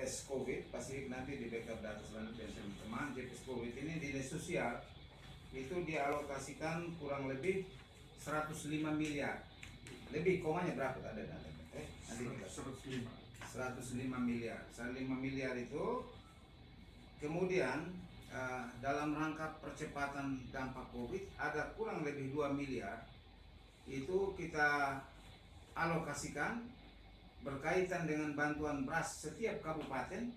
JPS COVID, pasti nanti di backup data selanjutnya teman-teman. JPS COVID ini dinas sosial itu dialokasikan kurang lebih 105 miliar. Lebih komanya berapa ada data? Nanti kita 105 miliar. 105 miliar itu kemudian dalam rangka percepatan dampak COVID ada kurang lebih 2 miliar itu kita alokasikan berkaitan dengan bantuan beras setiap kabupaten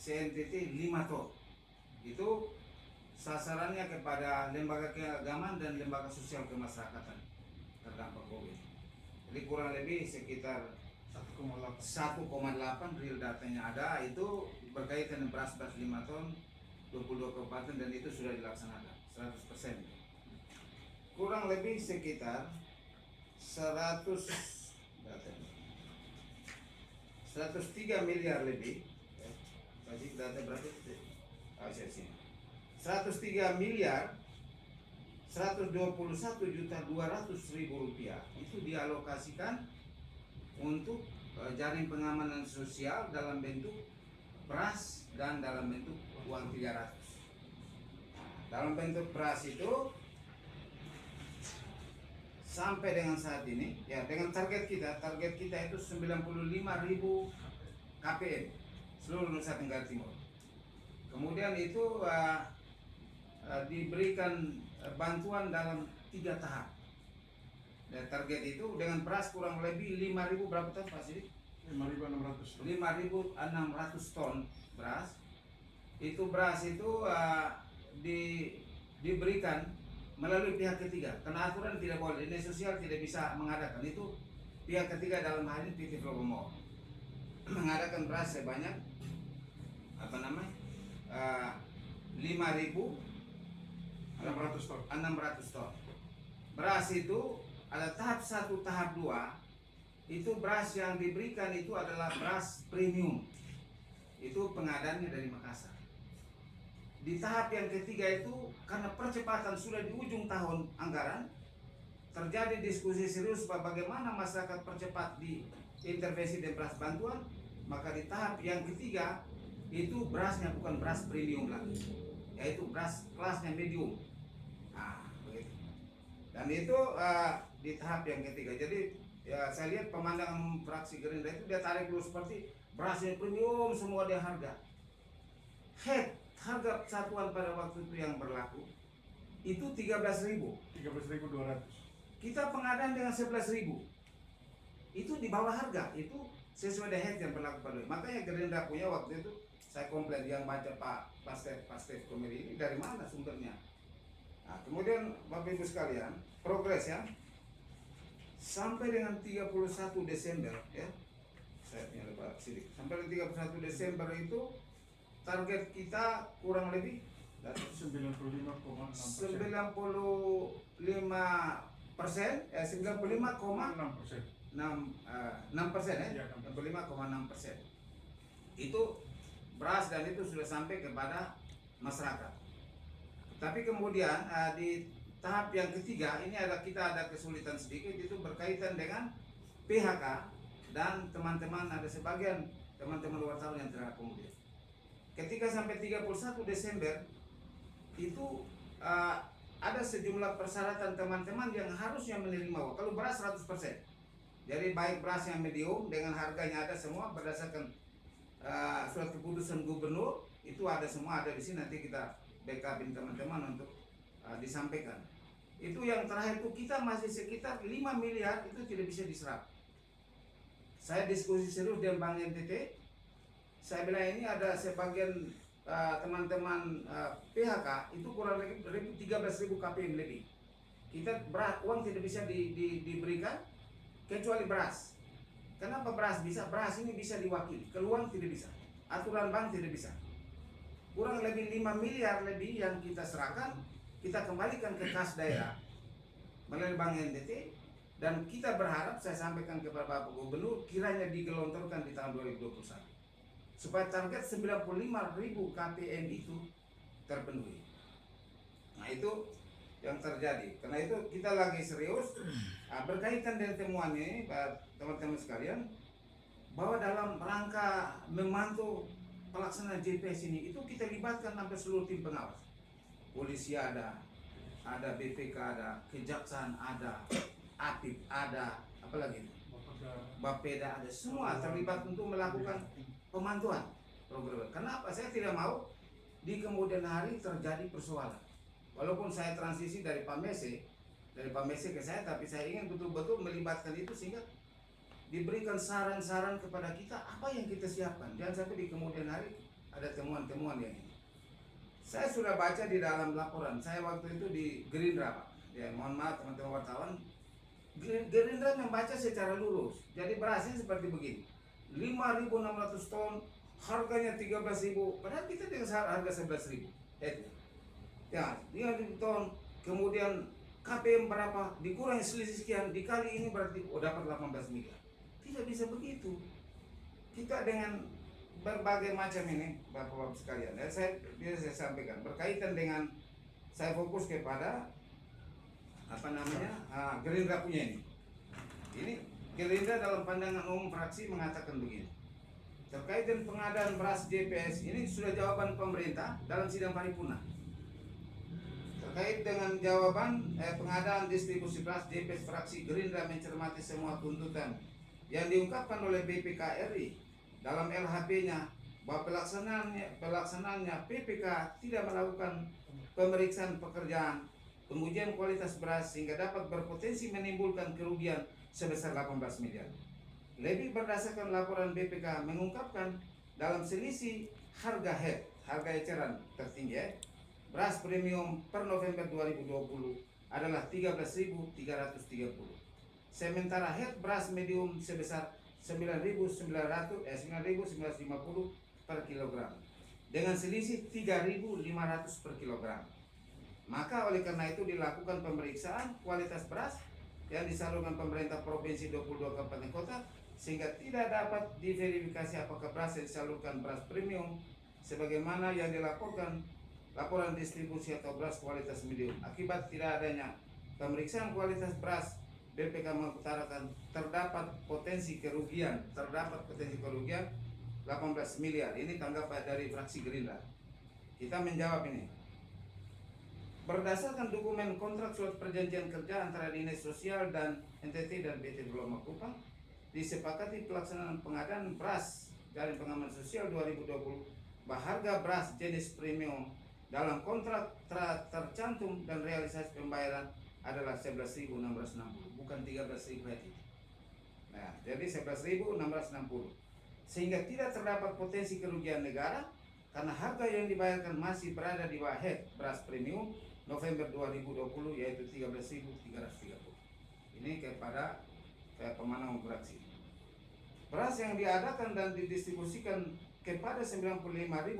CNTT 5 ton. Itu sasarannya kepada lembaga keagamaan dan lembaga sosial kemasyarakatan terdampak COVID. Jadi kurang lebih sekitar 1,8 real datanya ada, itu berkaitan dengan beras 5 ton 22 kabupaten dan itu sudah dilaksanakan 100%. Kurang lebih sekitar 103 miliar lebih. Tadi data berapa? 103 miliar 121.200.000 rupiah itu dialokasikan untuk jaring pengamanan sosial dalam bentuk beras dan dalam bentuk uang 300. Dalam bentuk beras itu sampai dengan saat ini ya dengan target kita itu 95.000 KPM seluruh Nusa Tenggara Timur. Kemudian itu diberikan bantuan dalam 3 tahap. Dan target itu dengan beras kurang lebih 5.000 berapa ton Pak Sidik? 5.600 ton beras. Itu beras itu diberikan melalui pihak ketiga. Karena aturan tidak boleh, dinas sosial tidak bisa mengadakan itu. Pihak ketiga dalam hal ini PT Probomo mengadakan beras sebanyak 5.600 ton. Beras itu ada tahap 1, tahap 2. Itu beras yang diberikan itu adalah beras premium. Itu pengadaannya dari Makassar. Di tahap yang ketiga itu karena percepatan sudah di ujung tahun anggaran, terjadi diskusi serius bagaimana masyarakat percepat di intervensi dan beras bantuan, maka di tahap yang ketiga itu berasnya bukan beras premium lagi, yaitu beras kelasnya medium. Begitu. Dan itu di tahap yang ketiga. Jadi ya saya lihat pemandangan fraksi Gerindra itu dia tarik dulu seperti berasnya premium semua dia harga. Harga satuan pada waktu itu yang berlaku itu 13.200. Kita pengadaan dengan 11.000. Itu di bawah harga, itu sesuai dengan yang berlaku pada. Makanya Gerindra punya waktu itu saya komplain yang baca Pak Pastef Komedi ini dari mana sumbernya. Nah, kemudian Bapak Ibu sekalian, progres ya. Sampai dengan 31 Desember ya. Saya punya Pak Sidik. Sampai dengan 31 Desember itu target kita kurang lebih 95,6%. 95,6% ya. 95,6%. Itu beras dan itu sudah sampai kepada masyarakat. Tapi kemudian di tahap yang ketiga ini kita ada kesulitan sedikit, itu berkaitan dengan PHK dan teman-teman, ada sebagian teman-teman wartawan yang terakomodir. Ketika sampai 31 Desember itu ada sejumlah persyaratan teman-teman yang harusnya menerima kalau beras 100%. Jadi baik beras yang medium dengan harganya ada semua berdasarkan surat keputusan gubernur, itu ada semua, ada di sini, nanti kita backupin teman-teman untuk disampaikan. Itu yang terakhir itu kita masih sekitar 5 miliar itu tidak bisa diserap. Saya diskusi serius dengan Bank NTT. Saya bilang ini ada sebagian teman-teman PHK itu kurang lebih 13.000 KPM lebih. Kita uang tidak bisa diberikan kecuali beras. Kenapa beras bisa? Beras ini bisa diwakili, keluar tidak bisa. Aturan bank tidak bisa. Kurang lebih 5 miliar lebih yang kita serahkan, kita kembalikan ke kas daerah melalui Bank NTT, dan kita berharap, saya sampaikan kepada Bapak Gubernur, kiranya digelontorkan di tahun 2021 supaya target 95.000 KPM itu terpenuhi. Nah itu yang terjadi. Karena itu kita lagi serius berkaitan dengan temuan ini, teman-teman sekalian. bahwa dalam rangka memantau pelaksanaan JPS ini itu kita libatkan sampai seluruh tim pengawas. Polisi ada BPK ada, kejaksaan ada, APIP ada, apalagi Bapeda ada, semua terlibat untuk melakukan pemantauan program. Kenapa? Saya tidak mau di kemudian hari terjadi persoalan. Walaupun saya transisi dari PAMESE ke saya, tapi saya ingin betul-betul melibatkan itu sehingga diberikan saran-saran kepada kita apa yang kita siapkan. Jangan sampai di kemudian hari ada temuan-temuan yang ini. Saya sudah baca di dalam laporan, saya waktu itu di Gerindra Pak. Ya, mohon maaf teman-teman wartawan. Gerindra membaca secara lurus. Jadi berasnya seperti begini. 5.600 ton, harganya 13.000, padahal kita dengan harga 11.000. Ya, 5.000 ton, kemudian KPM berapa, dikurangi selisih sekian, dikali ini berarti dapat 18 miliar. Tidak bisa begitu. Kita dengan berbagai macam ini, Bapak-Bapak sekalian, ya, saya sampaikan berkaitan dengan saya fokus kepada Gerindra punya ini. Ini Gerindra dalam pandangan umum fraksi mengatakan begini. Terkait dengan pengadaan beras JPS ini sudah jawaban pemerintah dalam sidang paripurna. Terkait dengan jawaban pengadaan distribusi beras JPS, fraksi Gerindra mencermati semua tuntutan yang diungkapkan oleh BPK RI dalam LHP-nya bahwa pelaksanaannya PPK tidak melakukan pemeriksaan pekerjaan pengujian kualitas beras sehingga dapat berpotensi menimbulkan kerugian sebesar 18 miliar. Lebih berdasarkan laporan BPK mengungkapkan dalam selisih harga harga eceran tertinggi beras premium per November 2020 adalah 13.330. Sementara beras medium sebesar 9.950 per kilogram dengan selisih 3.500 per kilogram. Maka oleh karena itu dilakukan pemeriksaan kualitas beras yang disalurkan pemerintah provinsi 22 kabupaten kota sehingga tidak dapat diverifikasi apakah beras yang disalurkan beras premium sebagaimana yang dilaporkan laporan distribusi atau beras kualitas medium. Akibat tidak adanya pemeriksaan kualitas beras, BPK mengutarakan terdapat potensi kerugian 18 miliar. Ini tanggapan dari fraksi Gerindra. Kita menjawab ini. Berdasarkan dokumen kontrak surat perjanjian kerja antara Dinas Sosial dan NTT dan PT Bulog Kupang, disepakati pelaksanaan pengadaan beras dari pengaman sosial 2020 bahwa harga beras jenis premium dalam kontrak tercantum dan realisasi pembayaran adalah 11.660, bukan 13.000 itu. Nah, jadi 11.660. Sehingga tidak terdapat potensi kerugian negara karena harga yang dibayarkan masih berada di bawah beras premium November 2020 yaitu 13.330. Ini kepada pemenang fraksi. Beras yang diadakan dan didistribusikan kepada 95.000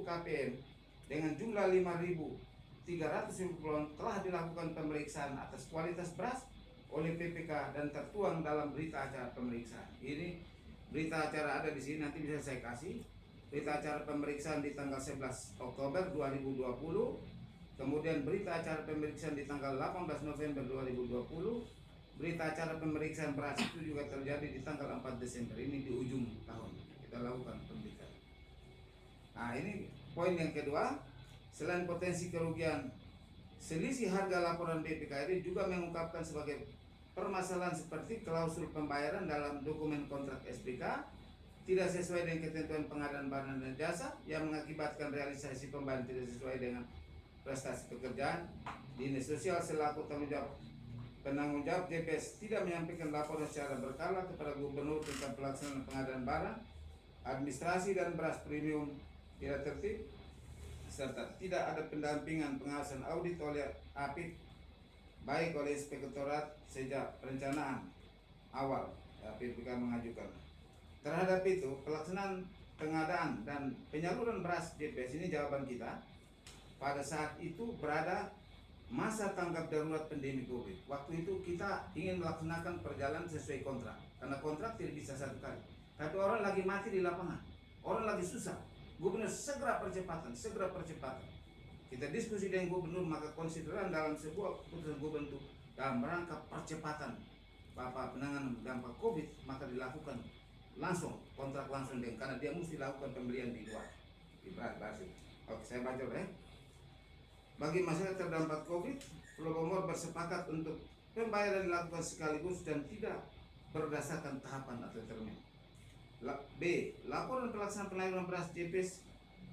KPM dengan jumlah 5.350 telah dilakukan pemeriksaan atas kualitas beras oleh PPK dan tertuang dalam berita acara pemeriksaan. Ini berita acara ada di sini, nanti bisa saya kasih. Berita acara pemeriksaan di tanggal 11 Oktober 2020. Kemudian berita acara pemeriksaan di tanggal 18 November 2020. Berita acara pemeriksaan beras itu juga terjadi di tanggal 4 Desember. Ini di ujung tahun kita lakukan pemeriksaan. Nah, ini poin yang kedua. Selain potensi kerugian, selisih harga laporan BPK juga mengungkapkan sebagai permasalahan seperti klausul pembayaran dalam dokumen kontrak SPK tidak sesuai dengan ketentuan pengadaan barang dan jasa yang mengakibatkan realisasi pembayaran tidak sesuai dengan prestasi pekerjaan. Dinas Sosial selaku penanggung jawab JPS tidak menyampaikan laporan secara berkala kepada Gubernur tentang pelaksanaan pengadaan barang, administrasi dan beras premium tidak tertib, serta tidak ada pendampingan pengawasan audit oleh APIP baik oleh Inspektorat sejak perencanaan awal PPK mengajukan. Terhadap itu, pelaksanaan pengadaan dan penyaluran beras JPS ini jawaban kita pada saat itu berada masa tanggap darurat pandemi COVID. Waktu itu kita ingin melaksanakan perjalanan sesuai kontrak karena kontrak tidak bisa satu kali. Tapi orang lagi mati di lapangan, orang lagi susah. Gubernur segera percepatan. Kita diskusi dengan gubernur, maka konsideran dalam sebuah keputusan gubernur dalam rangka percepatan penanganan dampak COVID, maka dilakukan langsung kontrak langsung dengan, karena dia mesti lakukan pembelian di luar di beras. Oke, saya baca ya. Bagi masyarakat terdampak COVID, Pulau Bogor bersepakat untuk pembayaran dilakukan sekaligus dan tidak berdasarkan tahapan atau termin. B. Laporan pelaksanaan penyaluran beras JPS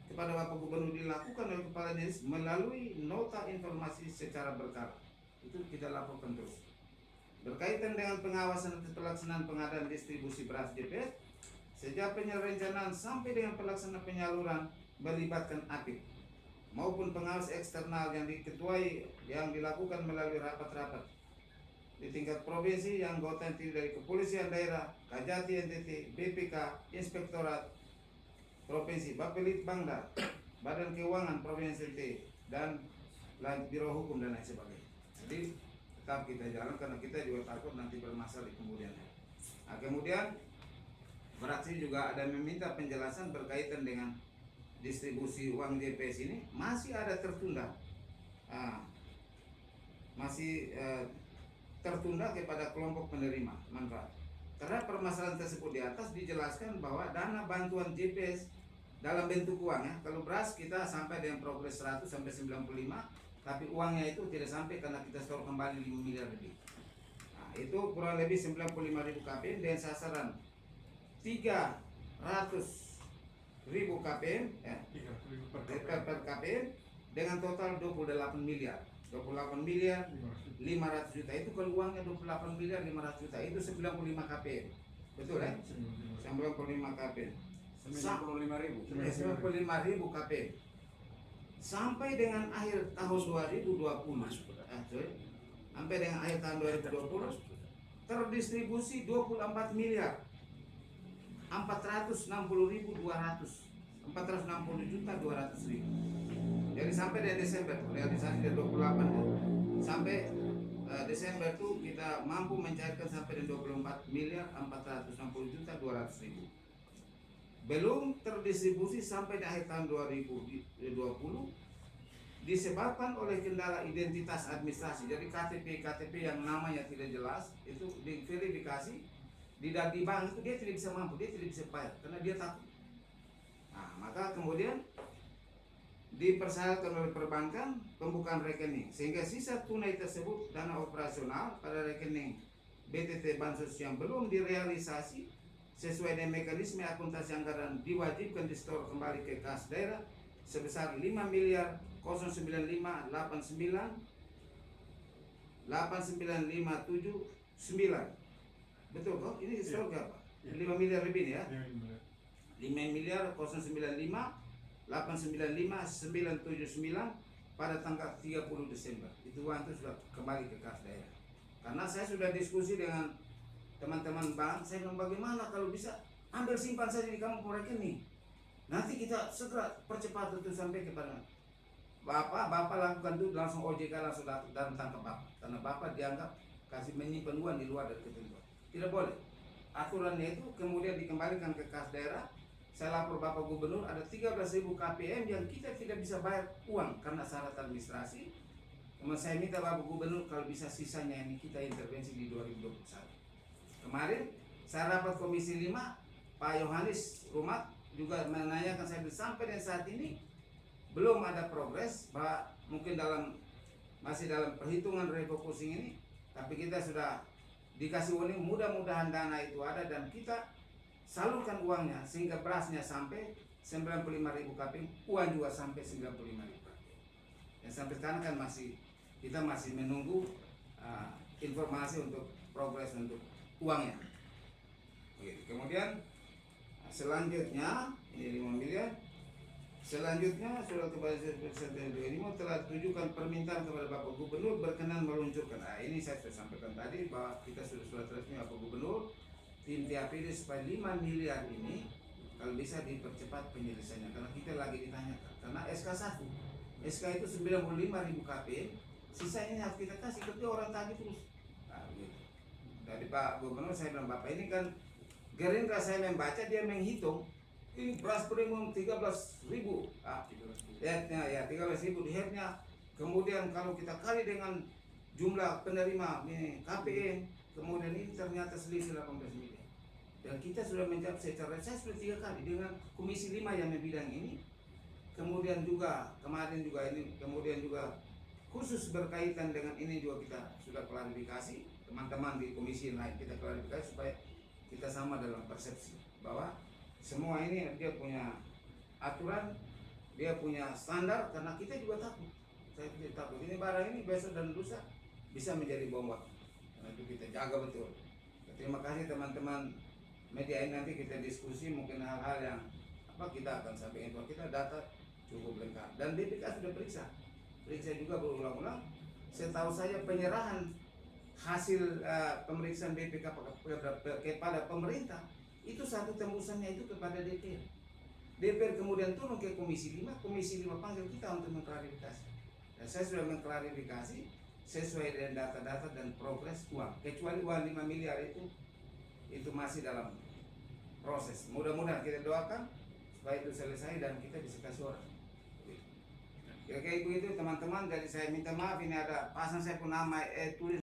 kepada Bapak Gubernur dilakukan oleh Kepala Dinas melalui nota informasi secara berkala. Itu kita laporkan terus. Berkaitan dengan pengawasan atas pelaksanaan pengadaan distribusi beras JPS, sejak perencanaan sampai dengan pelaksanaan penyaluran melibatkan APIK maupun pengawas eksternal yang diketuai yang dilakukan melalui rapat-rapat di tingkat provinsi yang anggota dari Kepolisian Daerah, Kajati NTT, BPK, Inspektorat Provinsi, Bapelitbangda, Badan Keuangan Provinsi NTT, dan Biro Hukum dan lain sebagainya. Jadi tetap kita jalan karena kita juga takut nanti bermasalah di kemudian hari. Nah, kemudian fraksi juga ada meminta penjelasan berkaitan dengan distribusi uang JPS ini masih ada tertunda, tertunda kepada kelompok penerima manfaat. Karena permasalahan tersebut di atas dijelaskan bahwa dana bantuan JPS dalam bentuk uang ya, kalau beras kita sampai dengan progres 100 sampai 95, tapi uangnya itu tidak sampai karena kita store kembali 5 miliar lebih. Nah, itu kurang lebih 95.000 KPM dengan sasaran 300.000 KPM ya, per KPM dengan total 28 miliar. 28 miliar 500 juta itu kalau uangnya 28 miliar 500 juta itu 95 KPM. Betul kan? 95 KPM. 95.000 KPM. Sampai dengan akhir tahun 2020. Sampai dengan akhir tahun 2020 terdistribusi 24 miliar 460.200 460.200.000. Jadi sampai dari Desember realisasi dari 28 tuh, sampai Desember tuh kita mampu mencairkan sampai dengan 24 miliar 460.200.000. Belum terdistribusi sampai di akhir tahun 2020 disebabkan oleh kendala identitas administrasi. Jadi KTP yang namanya tidak jelas itu diverifikasi di bank itu dia tidak bisa mampu, dia tidak bisa bayar karena dia takut. Nah, maka kemudian dipersyaratkan oleh perbankan pembukaan rekening sehingga sisa tunai tersebut dana operasional pada rekening BTT Bansos yang belum direalisasi sesuai dengan mekanisme akuntansi anggaran diwajibkan disetor kembali ke kas daerah sebesar 5 miliar 095 betul kok? Ini setor berapa? 5 miliar lebih ya? 5 miliar 095 895 979 pada tanggal 30 Desember. Itu uang itu sudah kembali ke kas daerah. Karena saya sudah diskusi dengan teman-teman bank, saya bilang bagaimana kalau bisa ambil simpan saja di kamu rekening. Nanti kita segera percepat itu sampai kepada Bapak lakukan itu langsung OJK langsung datang tangkap Bapak. Karena Bapak dianggap kasih menyimpan uang di luar dari ketentuan. Tidak boleh. Aturannya itu kemudian dikembalikan ke kas daerah. Saya lapor Bapak Gubernur ada 13.000 KPM yang kita tidak bisa bayar uang karena syarat administrasi. Kemudian saya minta Bapak Gubernur kalau bisa sisanya ini kita intervensi di 2021. Kemarin saya rapat Komisi 5, Pak Yohanes Rumat juga menanyakan saya sampai dan saat ini belum ada progres, bahwa mungkin masih dalam perhitungan refocusing ini, tapi kita sudah dikasih warning mudah-mudahan dana itu ada dan kita salurkan uangnya sehingga berasnya sampai 95.000 KPM, uang juga sampai 95.000 KPM. Dan sampai sekarang kan kita masih menunggu informasi untuk progres untuk uangnya. Oke, kemudian selanjutnya ini 5 miliar. Selanjutnya surat kepada Presiden 25 telah tujukan permintaan kepada Bapak Gubernur berkenan meluncurkan. Ini saya sudah sampaikan tadi bahwa kita sudah resmi Bapak Gubernur tim TAPD supaya 5 miliar ini kalau bisa dipercepat penyelesaiannya karena kita lagi ditanyakan karena SK 1 SK itu 95.000 KPM sisanya harus kita kasih kerja orang tadi terus. Nah, gitu. Dari Pak Gubernur saya bilang Bapak ini kan Gerindra saya membaca dia menghitung ini beras premium 13.000 headnya ya 13.000 di headnya kemudian kalau kita kali dengan jumlah penerima ini KPM kemudian ini ternyata selisih 18 miliar Dan kita sudah menjawab secara, saya sudah 3 kali dengan Komisi 5 yang membidang ini, kemudian juga kemarin juga ini, kemudian juga khusus berkaitan dengan ini juga kita sudah klarifikasi, teman-teman di komisi lain kita klarifikasi supaya kita sama dalam persepsi bahwa semua ini dia punya aturan, dia punya standar, karena kita juga takut. Saya tidak takut ini barang ini besok dan lusa bisa menjadi bom waktu, karena itu kita jaga betul. Terima kasih teman-teman media ini, nanti kita diskusi mungkin hal-hal yang kita akan sampaikan bahwa kita data cukup lengkap dan BPK sudah periksa juga berulang-ulang. Setahu saya penyerahan hasil pemeriksaan BPK kepada pemerintah itu satu tembusannya itu kepada DPR. DPR kemudian turun ke Komisi 5, Komisi 5 panggil kita untuk mengklarifikasi. Dan saya sudah mengklarifikasi sesuai dengan data-data dan progres uang. Kecuali uang 5 miliar itu masih dalam proses. Mudah-mudahan kita doakan supaya itu selesai dan kita bisa kasih orang. Kira-kira itu teman-teman. Jadi saya minta maaf, ini ada pasang saya pun nama tulis